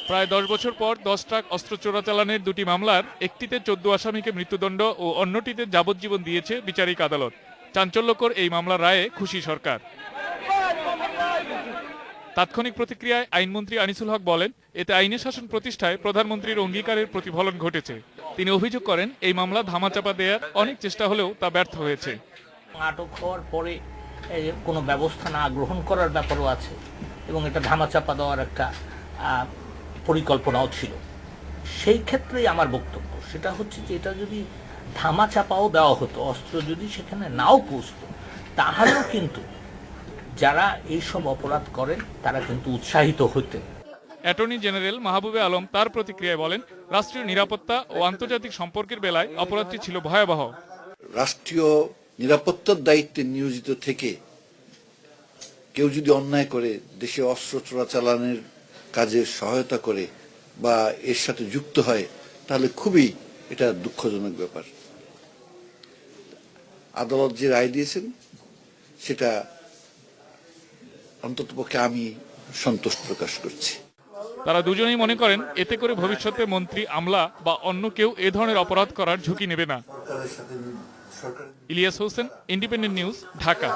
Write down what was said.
প্রায় 10 বছর পর 10 ট্রাক অস্ত্র চোরাচালানের দুটি মামলার একটিতে 14 আসামিকে মৃত্যুদণ্ড ও অন্যটিতে যাবজ্জীবন দিয়েছে বিচারিক আদালত। চাঞ্চল্যকর এই মামলার রায়ে খুশি সরকার। তাৎক্ষণিক প্রতিক্রিয়ায় আইনমন্ত্রী আনিসুল হক বলেন, এতে আইনের শাসন প্রতিষ্ঠায় প্রধানমন্ত্রীর অঙ্গীকারের প্রতিফলন ঘটেছে। তিনি অভিযোগ করেন, এই মামলা ধামাচাপা দেওয়ার অনেক চেষ্টা হলেও তা ব্যর্থ হয়েছে। আটক হওয়ার পরে কোনো ব্যবস্থা না গ্রহণ করার ব্যাপারও আছে এবং এটা ধামাচাপা দেওয়ার একটা পরিকল্পনাও ছিল। সেই ক্ষেত্রেই আমার বক্তব্য সেটা হচ্ছে যে এটা যদি ধামাচাপাও দেওয়া হতো, অস্ত্র যদি সেখানে নাও পৌঁছতো, তাহলেও কিন্তু যারা এইসব অপরাধ করেন তারা কিন্তু উৎসাহিত হতেন। অ্যাটর্নি জেনারেল মাহবুবে আলম তার প্রতিক্রিয়ায় বলেন, রাষ্ট্রীয় নিরাপত্তা ও আন্তর্জাতিক সম্পর্কের বেলায় অপরাধটি ছিল ভয়াবহ। রাষ্ট্রীয় নিরাপত্তার দায়িত্বে নিয়োজিত থেকে কেউ যদি অন্যায় করে দেশে অস্ত্র চোরাচালানের কাজে সহায়তা করে বা এর সাথে যুক্ত হয়, তাহলে খুবই এটা দুঃখজনক ব্যাপার। আদালত যে রায় দিয়েছেন সেটা অন্ততপক্ষে আমি সন্তোষ প্রকাশ করছি। তারা দুজনেই মনে করেন, এতে করে ভবিষ্যতে মন্ত্রী, আমলা বা অন্য কেউ এ ধরনের অপরাধ করার ঝুঁকি নেবে না। Ilias Hossain, independent news, Dhaka.